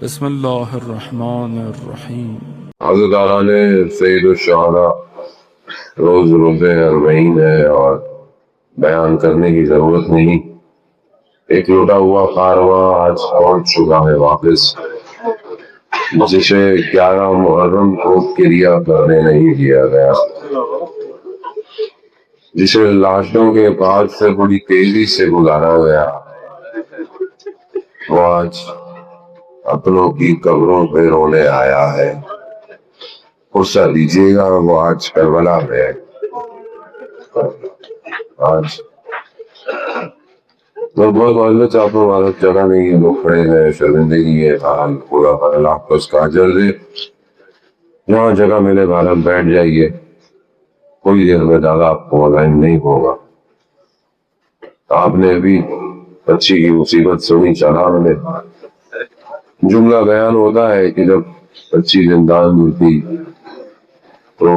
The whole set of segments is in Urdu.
بسم اللہ الرحمن الرحیم۔ حضرت سید الشہداء روز روزے اربعین ہے اور بیان کرنے کی ضرورت نہیں۔ ایک لوٹا ہوا کارواں آج پہنچ چکا ہے واپس، جسے 11 محرم کو کریا کرنے نہیں دیا گیا، جسے لاشوں کے بعد سے بڑی تیزی سے گزارا گیا، وہ آج اپنوں کی قبروں پہ رونے آیا ہے۔ غصہ دیجیے گا، وہ آج کربلا میں ہے۔ آج میں بہت معذرت چاہتا ہوں، عادت جگہ نہیں ہے، لوگ کھڑے ہیں، شرمندگی ہے، حال پورا اللہ کو اس کا اجر دے۔ جہاں جگہ ملے بھارت بیٹھ جائیے، کوئی دیر میں زیادہ آپ کو مزاحم نہیں ہوگا۔ آپ نے ابھی بچی کی مصیبت سنی، چلان میں جملہ بیان ہوتا ہے کہ جب بچی زندان میں تھی تو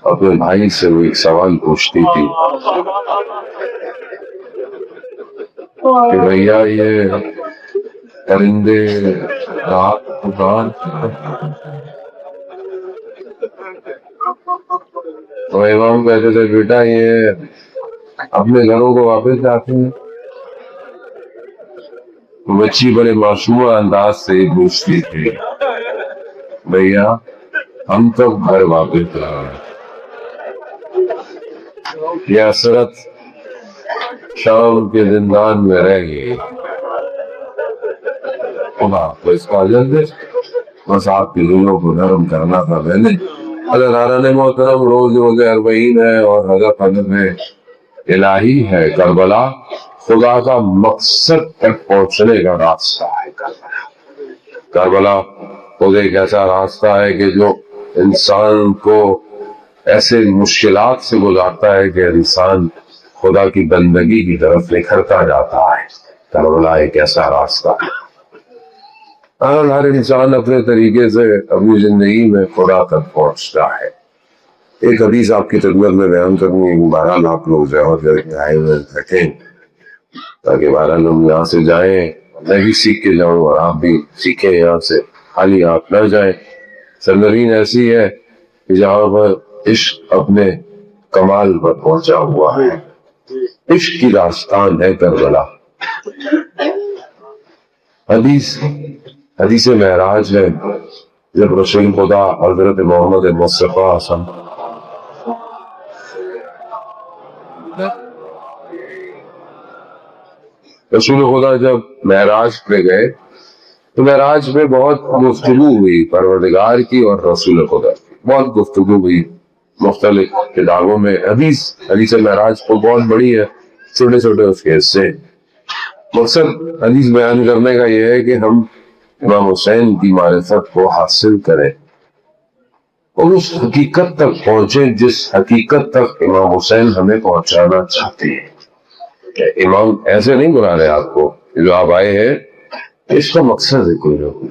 اپنے بھائی سے وہ ایک سوال پوچھتی تھی کہ بھیا یہ پرندے رات کو تو امام کہتے تھے بیٹا یہ اپنے گھروں کو واپس جاتے ہیں۔ بچی بڑے معصومہ انداز سے پوچھتی تھی بھیا ہم تو گھر واپس جا رہے ہیں۔ یہ حسرت شام کے زندان میں رہ گئی، خدا کو اس کا اجر دے۔ بس آپ کے دلوں کو نرم کرنا تھا میں نے۔ حضرت محترم روز روزے اربعین ہے اور حضرت الہی ہے کربلا، خدا کا مقصد تک پہنچنے کا راستہ ہے کربلا خود ایک ایسا راستہ ہے کہ جو انسان کو ایسے مشکلات سے گزارتا ہے کہ انسان خدا کی بندگی کی طرف نکھرتا جاتا ہے۔ کربلا ایک ایسا راستہ ہے، ہر انسان اپنے طریقے سے اپنی زندگی میں خدا تک پہنچتا ہے۔ ایک حدیث آپ کی خدمت میں بیان کروں گی، بہرحال آپ لوگ زیادہ کر کے آئے ہوئے تھکیں تاکہ بہرحال ہم یہاں سے جائیں، میں بھی سیکھ کے جاؤں اور آپ بھی سیکھیں یہاں سے، خالی آپ نہ جائیں۔ سرزمین ایسی ہے کہ جہاں پر عشق اپنے کمال پر پہنچا ہوا ہے، عشق کی داستان ہے کربلا۔ حدیث معراج ہے، جب رسول خدا حضرت محمد مصطفیٰ رسول خدا جب معراج پہ گئے تو معراج پہ بہت گفتگو ہوئی پروردگار کی اور رسول خدا کی، بہت گفتگو ہوئی مختلف کتابوں میں۔ حدیث معراج کو بہت بڑی ہے، چھوٹے چھوٹے اس کے حصے۔ مقصد حدیث بیان کرنے کا یہ ہے کہ ہم امام حسین کی معرفت کو حاصل کریں اور اس حقیقت تک پہنچیں جس حقیقت تک امام حسین ہمیں پہنچانا چاہتے ہیں۔ امام ایسے نہیں بلا رہے آپ کو، جو آپ آئے ہیں اس کا مقصد ہے، کوئی نہ کوئی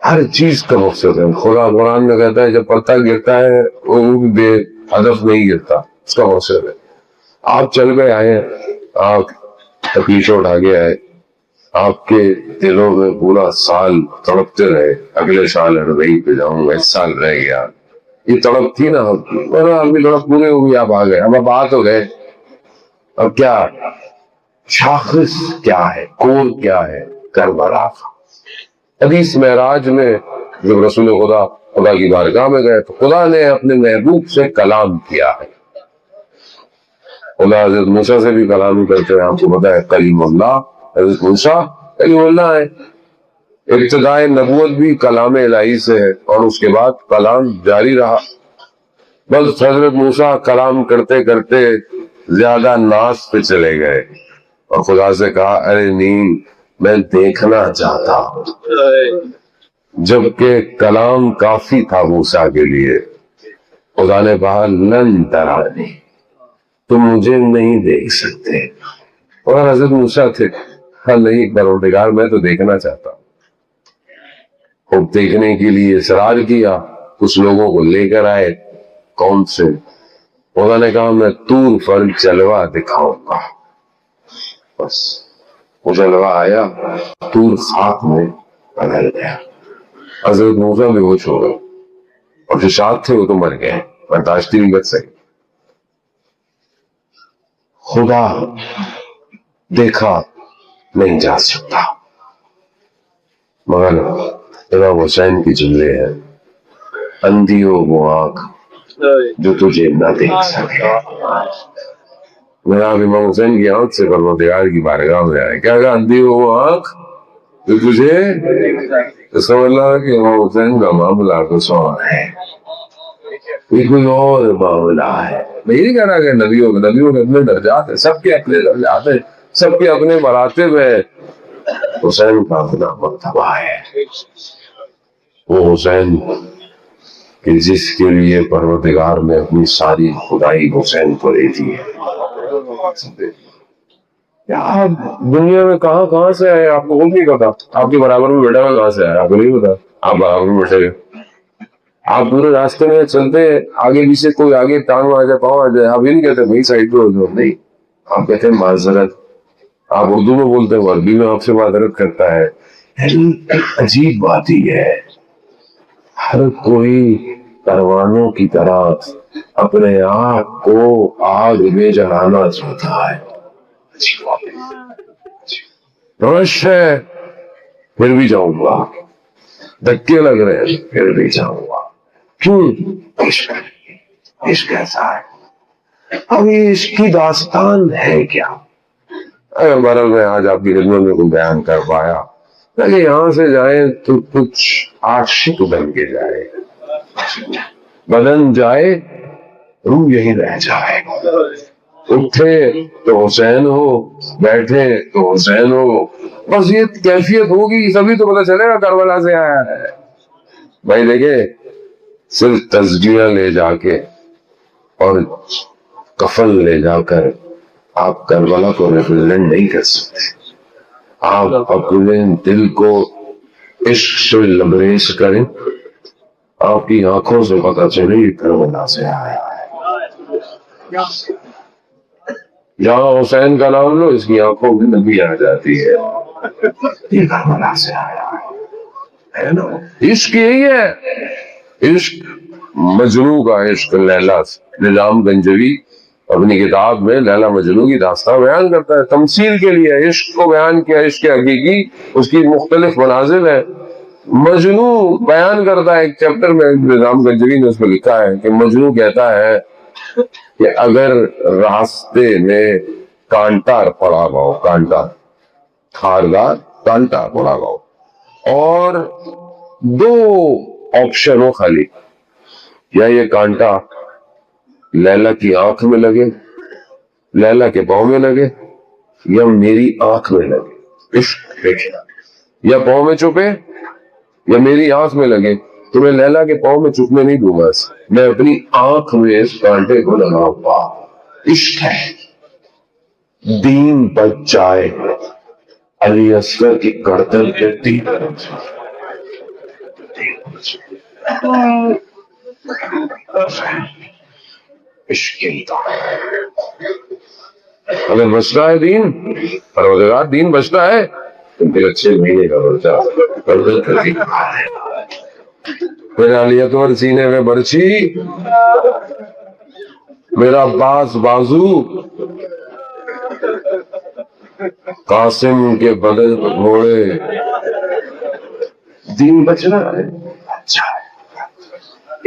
ہر چیز کا مقصد ہے۔ خدا قرآن میں کہتا ہے جب پتہ گرتا ہے وہ بھی بے ہدف نہیں گرتا، اس کا مقصد ہے۔ آپ چل گئے آئے، آپ تکلیفیں اٹھا کے آئے، آپ کے دلوں میں پورا سال تڑپتے رہے، اگلے سال اربعین پہ جاؤں گا، اس سال رہ گیا، یہ تڑپ تھی نا، ابھی تڑپ پورے ہو گئی، آپ آ گئے، اب آ تو گئے، اب کیا شاخص کیا ہے، کور کیا ہے؟ کربلا۔ حدیث معراج میں جب رسول خدا کی بارگاہ میں گئے تو خدا نے اپنے محبوب سے کلام کیا ہے۔ خدا حضرت موسیٰ سے بھی کلام کرتے ہیں، آپ کو پتا ہے کلیم اللہ، حضرت موسیٰ کلیم اللہ ہے۔ ابتدائے نبوت بھی کلام الہی سے ہے اور اس کے بعد کلام جاری رہا۔ بس حضرت موسیٰ کلام کرتے کرتے زیادہ ناز پہ چلے گئے اور خدا سے کہا ارے نہیں، میں دیکھنا چاہتا ہوں، جبکہ کلام کافی تھا موسیٰ کے لیے۔ خدا نے کہا لن ترانی، تم مجھے نہیں دیکھ سکتے، اور حضرت موسیٰ تھے، ہاں نہیں پروردگار میں تو دیکھنا چاہتا ہوں۔ خوب دیکھنے کے لیے اصرار کیا، کچھ لوگوں کو لے کر آئے، کون سے؟ خدا نے کہا میں طور پر جلوہ دکھاؤں گا۔ بس وہ جلوہ آیا، طور خاک میں بدل گیا. حضرت موسیٰ بے ہوش ہو گئے اور جو ساتھ تھے وہ تو مر گئے, برداشت نہیں کر سکے. خدا دیکھا نہیں جا سکتا, مگر امام حسین کی جملے ہیں, اندھی ہو وہ آنکھ جو تجھے نہ دیکھ سکے. میرا امام حسین کی آنکھ سے پروردگار کی بارگاہ میں آئے, کیا کہا, اندھی ہو وہ آنکھ جو تجھے, تو سمجھ لگا کہ امام حسین کا معاملہ کچھ اور ہے, یہ کوئی اور معاملہ ہے. میں یہ نہیں کہہ رہا کہ نبیوں کے اپنے درجات ہیں, سب کے اپنے درجات ہیں, سب کے اپنے مراتب ہیں. حسین کا اپنا مرتبہ ہے. وہ حسین کہ جس کے لیے پروردگار نے اپنی ساری خدائی حسین کو دے دی ہے. آپ دنیا میں کہاں سے آئے, آپ کو خود نہیں پتا. آپ کے برابر میں بیٹھا ہوا کہاں سے آیا, آپ کو نہیں پتا. آپ برابر میں بیٹھے گئے, آپ پورے راستے میں چلتے آگے پیچھے کوئی آگے ٹانگ آ جائے, پاؤں آ جائے, آپ یہ نہیں کہتے بھائی سائڈ پہ ہو جاؤ, نہیں, آپ کہتے ہیں معذرت. آپ اردو میں بولتے ہیں, عربی میں آپ سے معذرت کرتا ہے. عجیب بات ہی ہے, ہر کوئی پروانوں کی طرح اپنے آپ کو آگ میں جلانا چاہتا ہے. رش ہے پھر بھی جاؤں گا, دھکے لگ رہے ہیں پھر بھی جاؤں گا. کیوں؟ عشق ایسا ہے. اب یہ عشق کی داستان ہے کیا؟ اگر بہرحال میں آج آپ کی خدمت میں کوئی بیان کر پایا, اگر یہاں سے جائیں تو کچھ عاشق بن کے جائے, بدن جائے روح یہی رہ جائے. اٹھے تو حسین ہو, بیٹھے تو حسین ہو, بس یہ کیفیت ہوگی تبھی تو پتہ چلے گا کربلا سے آیا ہے. بھائی دیکھے, صرف تزکیہ لے جا کے اور کفن لے جا کر آپ کربلا کو ریپرزینٹ نہیں کر سکتے. آپ اپنے دل کو عشق سے لبریز کریں, آپ کی آنکھوں سے پتہ چلے کربلا سے آیا ہے. جہاں حسین کا نام لو اس کی آنکھوں میں نمی آ جاتی ہے, یہ کربلا سے آیا ہے نا. عشق یہی ہے, عشق مجنوں کا عشق. لیلا نظام گنجوی اپنی کتاب میں لیلا مجنوں کی داستان بیان کرتا ہے, تمثیل کے لیے عشق کو بیان کیا. عشق حقیقی اس کی مختلف منازل ہے. مجنوں بیان کرتا ہے ایک چیپٹر میں, نظام گنجوی نے اس میں لکھا ہے کہ مجنوں کہتا ہے کہ اگر راستے میں کانٹا پڑا ہو, کانٹا خاردار کانٹا پڑا ہو, اور دو آپشن ہو خالی, یا یہ کانٹا لیلا کی آنکھ میں لگے, لیلا کے پاؤں میں لگے, یا میری آنکھ میں لگے. عشق دیکھنا, یا پاؤں میں چھپے یا میری آنکھ میں لگے, تو میں لیلا کے پاؤں میں چھپنے نہیں دوں گا, میں اپنی آنکھ میں اس کانٹے کو لگاؤں گا. عشق ہے. دین بچ جائے علی اصغر کی گردن کے تین, عشق کی اگر بچتا ہے دین, پروردگار دین بچتا ہے تو پھر اچھے مہینے کا بچہ گردن کے تین. میرا علی اکبر سینے میں برچھی, میرا عباس بازو, قاسم کے بدن گھوڑے. دین بچ رہا ہے, اچھا ہے.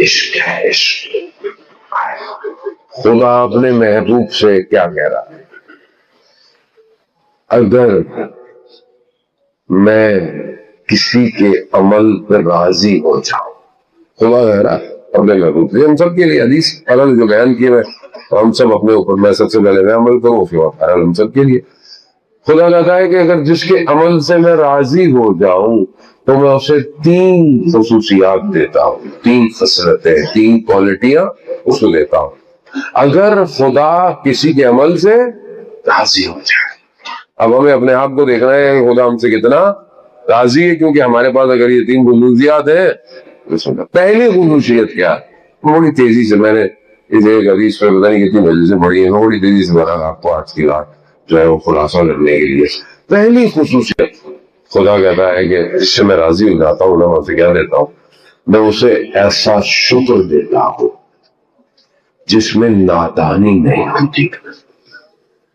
عشق ہے, عشق. خدا اپنے محبوب سے کیا کہہ رہا ہے, اگر میں کسی کے عمل پر راضی ہو جاؤں, خدا کہہ رہا ہے اپنے محبوب سے. ہم سب کے لیے حدیث پہلے جو بیان کیے میں, ہم سب اپنے اوپر, میں سب سے پہلے میں عمل کروں, پھر پہلے ہم سب کے لیے. خدا کہتا ہے کہ اگر جس کے عمل سے میں راضی ہو جاؤں تو میں اسے 3 خصوصیات دیتا ہوں, 3 خصلتیں, 3 کوالٹیاں اس کو دیتا ہوں. اگر خدا کسی کے عمل سے راضی ہو جائے, اب ہمیں اپنے آپ کو دیکھنا ہے کہ خدا ہم سے کتنا راضی ہے, کیونکہ ہمارے پاس اگر یہ 3 خصوصیات ہیں. پہلی خصوصیت کیا, بڑی تیزی سے میں نے اس ایک حدیث پہ پتہ نہیں کتنی وجہ سے پڑھی ہے, بڑی تیزی سے بنا آپ کو آج کی رات جو ہے وہ خلاصہ کرنے کے لیے. پہلی خصوصیت خدا کہتا ہے کہ اس سے میں راضی ہو جاتا ہوں، میں اسے کیا دیتا ہوں، میں اسے ایسا شکر دیتا ہوں جس میں نادانی نہیں ہوتی،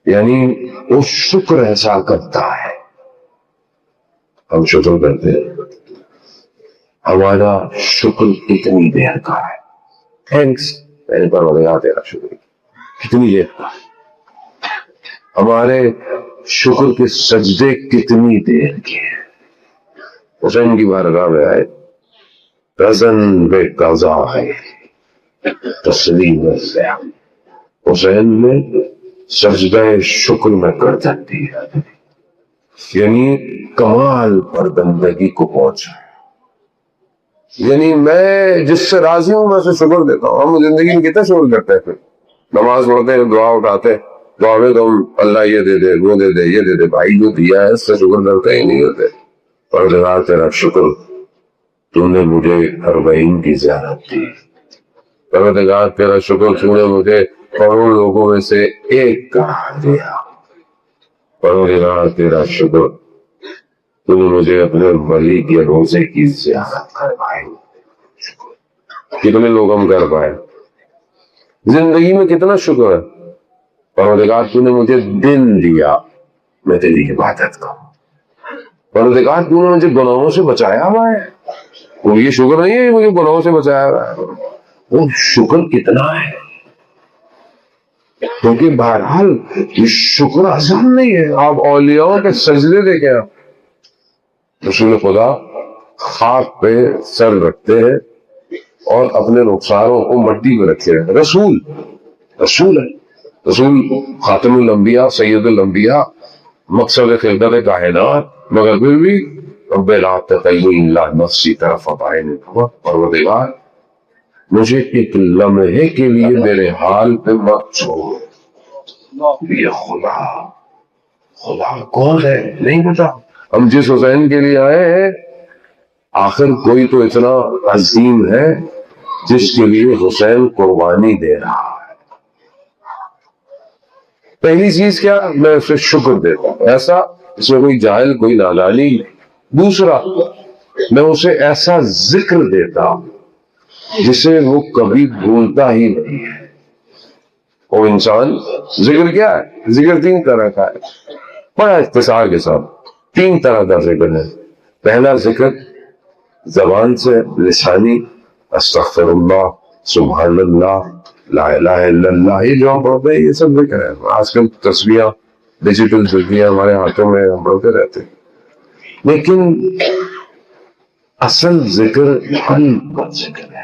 یعنی وہ شکر ایسا کرتا ہے، ہم شکر کرتے ہیں، ہمارا شکر کتنی دیر کا ہے، تھینکس میرے پروردگار تیرا شکر، کتنی دیر کا ہے، ہمارے شکر کے سجدے کتنی دیر کے ہیں۔ حسین کی بارگاہ میں آئے، رزن بے قضا ہے تسلیم سے، حسین نے سجدہ شکر میں گردن دی، یعنی کمال پر بندگی کو پہنچا، یعنی میں جس سے راضی ہوں میں اسے شکر دیتا ہوں۔ ہم زندگی میں کتنا شکر کرتے ہیں، پھر نماز پڑھتے ہیں، دعا اٹھاتے ہیں، دعا میں تو اللہ یہ دے دے، وہ دے دے، یہ دے دے، بھائی جو دیا ہے اس سے شکر کرتے ہی نہیں ہوتے۔ پروردگار تیرا شکر، تو نے مجھے اربعین کی زیارت دی، پروردگار تیرا شکر، تو نے مجھے کروڑوں لوگوں میں سے ایک قرار دیا، پروردگار تیرا شکر، تو نے مجھے اپنے ولی کے روزے کی زیارت کروائی۔ کتنے لوگ ہم کر پائے زندگی میں، کتنا شکر ہے، پروردگار تو نے مجھے دن دیا میں تیری عبادت کروں، پروردگار تو نے مجھے گناہوں سے بچایا ہوا ہے، وہ یہ شکر نہیں ہے مجھے گناہوں سے بچایا ہوا ہے، وہ شکر کتنا ہے، کیونکہ بہرحال یہ شکر آسان نہیں ہے۔ آپ اولیاء کے سجدے دیکھیں، آپ رسول خدا خاک پہ سر رکھتے ہیں اور اپنے رخساروں کو مٹی میں رکھے ہیں، رسول ہے، رسول خاتم الانبیاء، سید الانبیاء، مقصد خلقت کائنات، مگر پھر بھی رب لا تکلنی الا نفسی طرف عین، پروردگار مجھے ایک لمحے کے لیے میرے حال پہ مت چھوڑ۔ یہ خدا کون ہے نہیں پتا۔ ہم جس حسین کے لیے آئے ہیں، آخر کوئی تو اتنا عظیم ہے جس کے لیے حسین قربانی دے رہا ہے۔ پہلی چیز کیا، میں اسے شکر دیتا ہوں، ایسا اس میں کوئی جاہل، کوئی نادانی نہیں۔ دوسرا، میں اسے ایسا ذکر دیتا ہوں جسے وہ کبھی بھولتا ہی نہیں ہے۔ وہ انسان، ذکر کیا ہے، ذکر تین طرح کا ہے، بڑا اختصار کے ساتھ تین طرح کا ذکر ہے۔ پہلا ذکر زبان سے، لسانی، استغفر اللہ، سبحان اللہ، لا الہ الا اللہ، یہ جو ہم پڑھتے ہیں یہ سب ذکر ہے۔ آج کل تسبیحاں، ڈیجیٹل تسبیحاں ہمارے ہاتھوں میں، ہم پڑھتے رہتے ہیں، لیکن اصل ذکر قلب کا ذکر ہے۔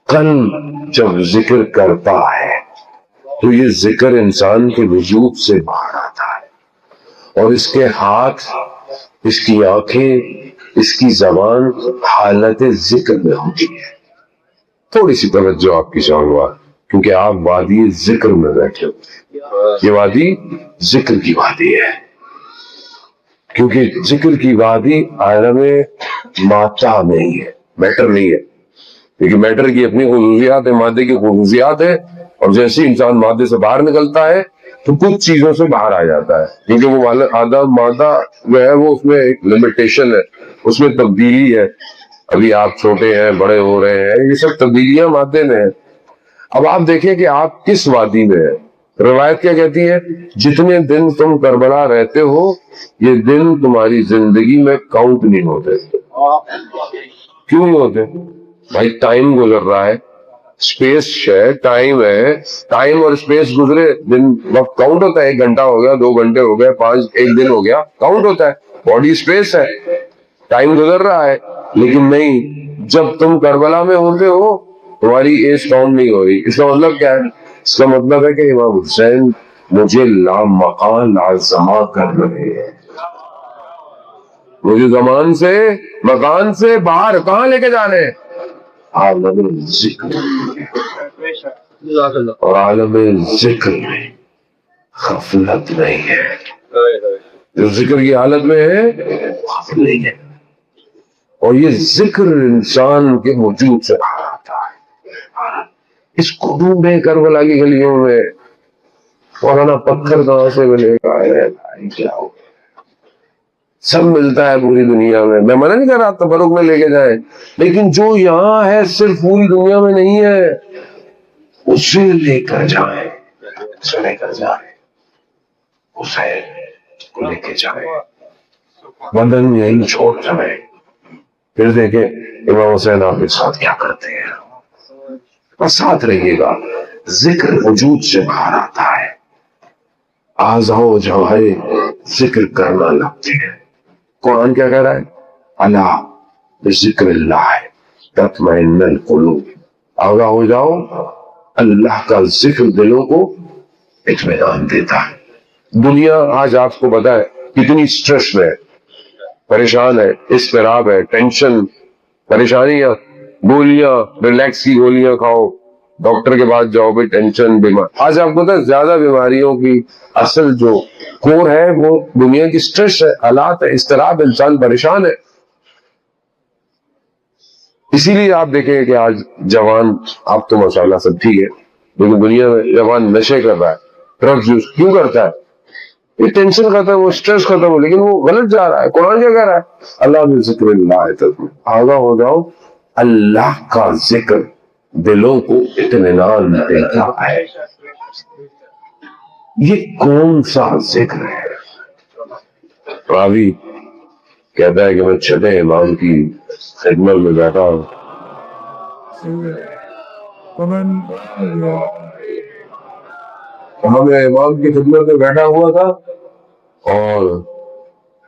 قلب جب ذکر کرتا ہے تو یہ ذکر انسان کے وجود سے باہر آتا ہے، اور اس کے ہاتھ، اس کی آنکھیں، اس کی زبان حالت ذکر میں ہوتی ہے۔ تھوڑی سی توجہ آپ کی چاہوں گا، کیونکہ آپ وادی ذکر میں بیٹھے ہو، یہ وادی ذکر کی وادی ہے، کیونکہ ذکر کی وادی عالم مادہ نہیں ہے، میٹر نہیں ہے، کیونکہ میٹر کی اپنی خصوصیات ہے، مادے کی خصوصیات ہے، اور جیسے انسان مادے سے باہر نکلتا ہے تو کچھ چیزوں سے باہر آ جاتا ہے، کیونکہ وہ مادہ جو ہے وہ اس میں ایک لمیٹیشن ہے، اس میں تبدیلی ہے۔ ابھی آپ چھوٹے ہیں، بڑے ہو رہے ہیں، یہ سب تبدیلیاں مادے میں ہیں۔ اب آپ دیکھیں کہ آپ کس وادی میں ہیں۔ روایت کیا کہتی ہے، جتنے دن تم کربلا رہتے ہو یہ دن تمہاری زندگی میں کاؤنٹ نہیں ہوتے۔ کیوں نہیں ہوتے؟ بھائی ٹائم گزر رہا ہے، اسپیس ہے، ٹائم ہے، ٹائم اور اسپیس گزرے، دن وقت کاؤنٹ ہوتا ہے، 1 گھنٹہ ہو گیا، 2 گھنٹے ہو گئے، 1 دن ہو گیا، کاؤنٹ ہوتا ہے۔ باڈی اسپیس ہے، ٹائم گزر رہا ہے، لیکن نہیں، جب تم کربلا میں ہوتے ہو تمہاری ایج کاؤنٹ نہیں ہو رہی۔ اس کا مطلب کیا ہے؟ اس کا مطلب ہے کہ امام حسین مجھے لامکان لازمہ کر رہے ہیں، مجھے زمان سے، مکان سے باہر کہاں لے کے جانے ہیں؟ عالم ذکر، اور عالم ذکر میں غفلت نہیں ہے۔ جو ذکر کی حالت میں ہے غفلت نہیں ہے، اور یہ ذکر انسان کے وجود سے باہر آتا ہے۔ اس کو ڈھونڈے کربلا کی گلیوں میں، مولانا پتھر کہاں سے ملے گا؟ کیا ہو سب ملتا ہے پوری دنیا میں منع نہیں کر رہا تبرک میں لے کے جائیں، لیکن جو یہاں ہے صرف پوری دنیا میں نہیں ہے، اسے لے کر جائیں، اسے لے کر جائیں، اسے لے کے جائیں، بدن یہی چھوڑ جائیں۔ پھر دیکھیں امام حسین آپ کے ساتھ کیا کرتے ہیں، بس ساتھ رہیے گا، ذکر وجود سے باہر آتا ہے، اعضاء و جوارح ذکر کرنا لگتے ہیں۔ قرآن کیا کہہ رہا ہے؟ الا بذکر اللہ تطمئن القلوب، آگاہ ہو جاؤ، اللہ کا ذکر دلوں کو اطمینان دیتا ہے۔ دنیا آج آپ کو پتا ہے کتنی سٹریس میں ہے، پریشان ہے، اضطراب ہے، ٹینشن، پریشانیاں، گولیاں، ریلیکس کی گولیاں کھاؤ، ڈاکٹر کے پاس جاؤ بھی ٹینشن، بیمار۔ آج آپ کو پتا ہے زیادہ بیماریوں کی اصل جو کور ہے وہ دنیا کی سٹریس ہے، حالات ہے، اضطراب، انسان پریشان ہے۔ اسی لیے آپ دیکھیں کہ آج جوان، آپ تو ماشاءاللہ سب ٹھیک ہے، لیکن دنیا میں جوان نشے کر رہا ہے، ڈرگز یوز کیوں کرتا ہے؟ یہ ٹینشن ختم ہو، سٹریس ختم ہو، لیکن وہ غلط جا رہا ہے۔ قرآن کیا کہہ رہا ہے؟ اللہ بذکر اللہ تطمئن، آگاہ ہو جاؤ، اللہ کا ذکر دلوں کو اطمینان دیتا ہے۔ یہ کون سا ذکر ہے؟ راوی کہتا ہے کہ میں چھٹے امام کی خدمت میں بیٹھا ہوں، میں امام کی خدمت میں بیٹھا ہوا تھا اور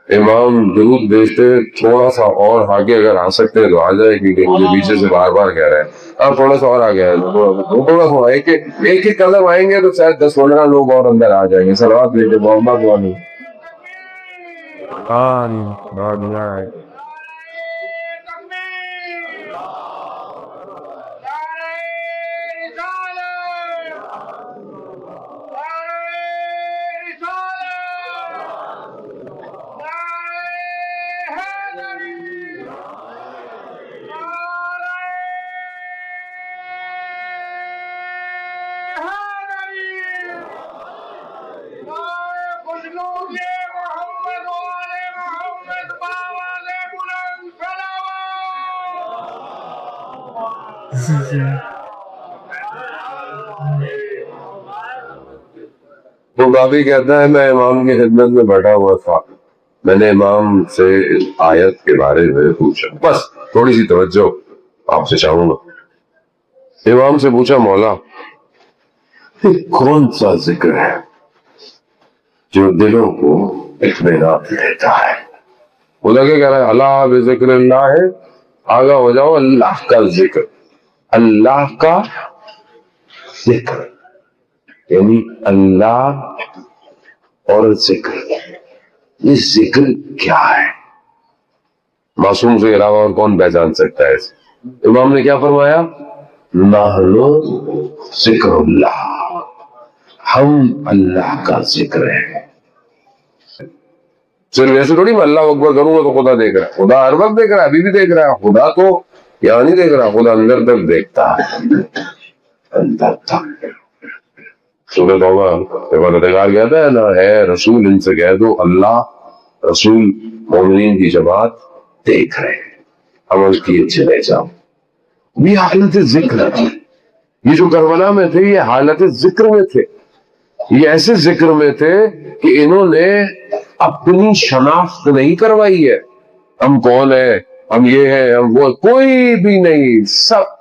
امام درود بھیجتے تھوڑا سا اور آگے اگر آ سکتے ہیں تو آ جائے، کیونکہ مجھے پیچھے سے بار بار کہہ رہے ہیں آپ تھوڑا سا اور آگے آئے، تھوڑا سا ایک قدم آئیں گے تو شاید 10-15 لوگ اور اندر آ جائیں گے۔ صلوات بھیجے محمد وانی۔ وہ بابی کہتا ہے میں امام کی خدمت میں بیٹھا ہوا تھا، میں نے امام سے اس آیت کے بارے میں پوچھا، بس تھوڑی سی توجہ آپ سے چاہوں گا۔ امام سے پوچھا مولا یہ کون سا ذکر ہے جو دلوں کو اطمینان دیتا ہے؟ خدا کیا کہہ رہا ہے؟ اللہ بذکر اللہ ہے، آگاہ ہو جاؤ، اللہ کا ذکر، اللہ کا ذکر، یعنی اللہ اور ذکر، یہ ذکر کیا ہے؟ معصوم سے علاوہ اور کون پہچان سکتا ہے اسے؟ امام نے کیا فرمایا؟ نحنو ذکر اللہ، ہم اللہ کا ذکر ہے۔ صرف ایسے تھوڑی میں اللہ اکبر کروں گا تو خدا دیکھ رہا ہے، خدا ہر وقت دیکھ رہا ہے، ابھی بھی دیکھ رہا ہے۔ خدا تو یہاں نہیں دیکھ رہا، خدا اندر تک دیکھتا ہے، اندر تک۔ سورہ توبہ پروردگار کہتا ہے نا، اے رسول ان سے کہہ دو اللہ رسول مومنین کی جماعت دیکھ رہے ہیں، عمل کیے چلے جاؤ۔ یہ حالت ذکر تھی، یہ جو کربلا میں تھے یہ حالت ذکر میں تھے، یہ ایسے ذکر میں تھے کہ انہوں نے اپنی شناخت نہیں کروائی ہے، ہم کون ہیں، ہم یہ ہیں، ہم وہ، کوئی بھی نہیں۔ سب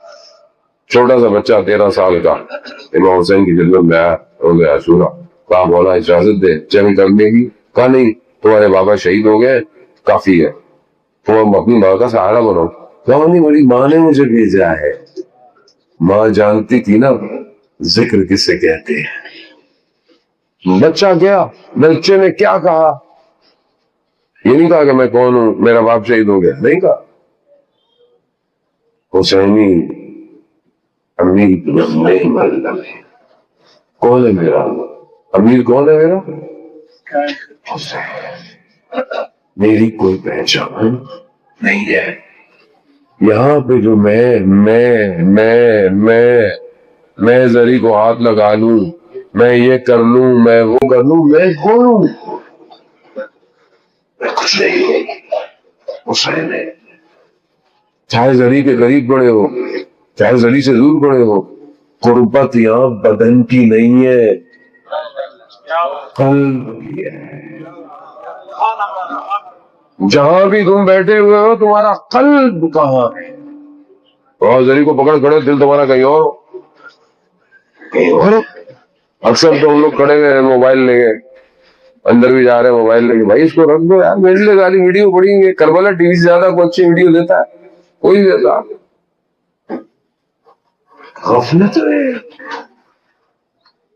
چھوٹا سا بچہ 13 سال کا امام حسین کی خدمت میں آیا، ہو گیا عاشورہ، کہا مولا اجازت دے جنگ کرنے کی، کہا نہیں تمہارے بابا شہید ہو گئے، کافی ہے، تم اپنی ماں کا سہارا بنو۔ کہا نہیں میری ماں نے مجھے بھیجا ہے، ماں جانتی تھی نا ذکر کسے کہتے ہیں۔ بچہ گیا، بچے نے کیا کہا؟ یہ نہیں کہا کہ میں کون ہوں، میرا باپ شہید ہو گیا، نہیں کہا، حسینی امیر کون ہے میرا امیر، کون ہے میرا حسین، میری کوئی پہچان نہیں ہے۔ یہاں پہ جو میں زری کو ہاتھ لگا لوں، میں یہ کر لوں، میں وہ کر لوں، میں کون ہوں؟ کچھ نہیں حسین ہے. چاہے زری کے قریب پڑے ہو چاہے زری سے دور پڑے ہو, قربت یہاں بدن کی نہیں ہے, قلب کی ہے. جہاں بھی تم بیٹھے ہوئے ہو تمہارا قلب کہاں ہے؟ اور زری کو پکڑ کھڑے, دل تمہارا کہیں اور کہیں اور. اکثر تو ہم لوگ کھڑے ہوئے ہیں موبائل لے کے, اندر بھی جا رہے ہیں موبائل لے کے, بھائی اس کو رکھ دو یار, میرے لیے گالی ویڈیو پڑیں گے. کربلا ٹی وی سے زیادہ کوئی اچھی ویڈیو دیتا ہے؟ کوئی دیتا. غفلت ہے.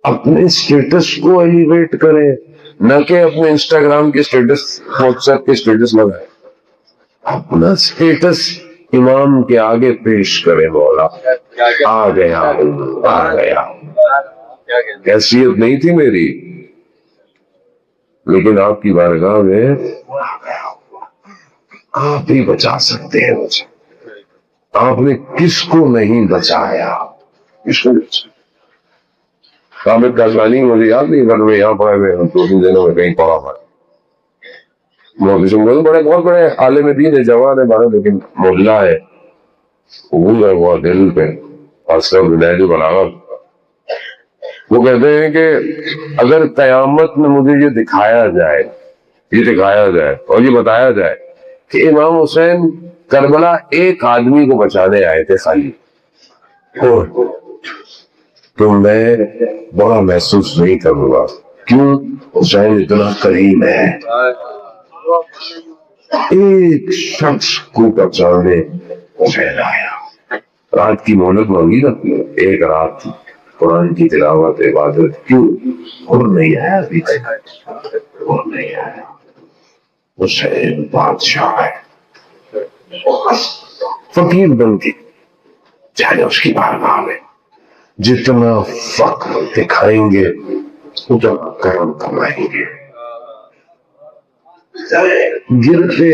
اپنے اسٹیٹس کو ایلیویٹ کرے, نہ کہ اپنے انسٹاگرام کے اسٹیٹس, واٹس ایپ کے اسٹیٹس لگائے. اپنا اسٹیٹس امام کے آگے پیش کرے. مولا آ گیا آ گیا, حیثیت نہیں تھی میری لیکن آپ کی بارگاہ میں آ گیا. آپ ہی بچا سکتے ہیں مجھے. آپ نے کس کو نہیں بچایا؟ کس کو بچایا؟ حامد کاشانی مجھے یاد نہیں, گھر میں یہاں پڑے ہوئے ہیں 2 دنوں میں کہیں پڑا ہوا ہے. بہت بڑے عالم دین ہے, جوان ہے باہر, لیکن ملا ہے, قبول ہے وہ دل پہ. وہ کہتے ہیں کہ اگر قیامت میں مجھے یہ دکھایا جائے اور یہ بتایا جائے کہ امام حسین کربلا ایک آدمی کو بچانے آئے تھے خالی, تو میں بڑا محسوس نہیں کروں گا. کیوں؟ حسین اتنا کریم ہے. ایک شخص کو بچانے حسین آیا. رات کی مہلت مانگی نا, ایک رات قرآن کی تلاوت عبادت, کیوں اور نہیں آیا ابھی تک, اور نہیں آیا. حسین بادشاہ ہے, فقیر بن کے چاہے اس کی بارگاہ میں جتنا فخر دکھائیں گے اتنا کرم کمائیں گے. گرتے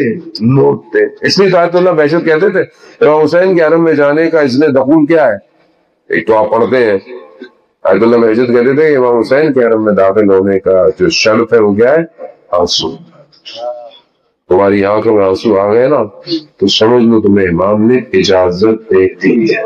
لوٹتے. اس لیے آیت اللہ بہشت کہتے تھے امام حسین کے حرم میں جانے کا اس نے دخول کیا ہے. ایک تو آپ پڑھتے ہیں آیت اللہ بہشت کہتے تھے کہ امام حسین کے حرم میں داخل ہونے کا جو شرف ہے وہ کیا ہے؟ آنسو. تمہاری آنکھوں میں آنسو آ گئے نا تو سمجھ لو تمہیں امام نے اجازت دے دی ہے.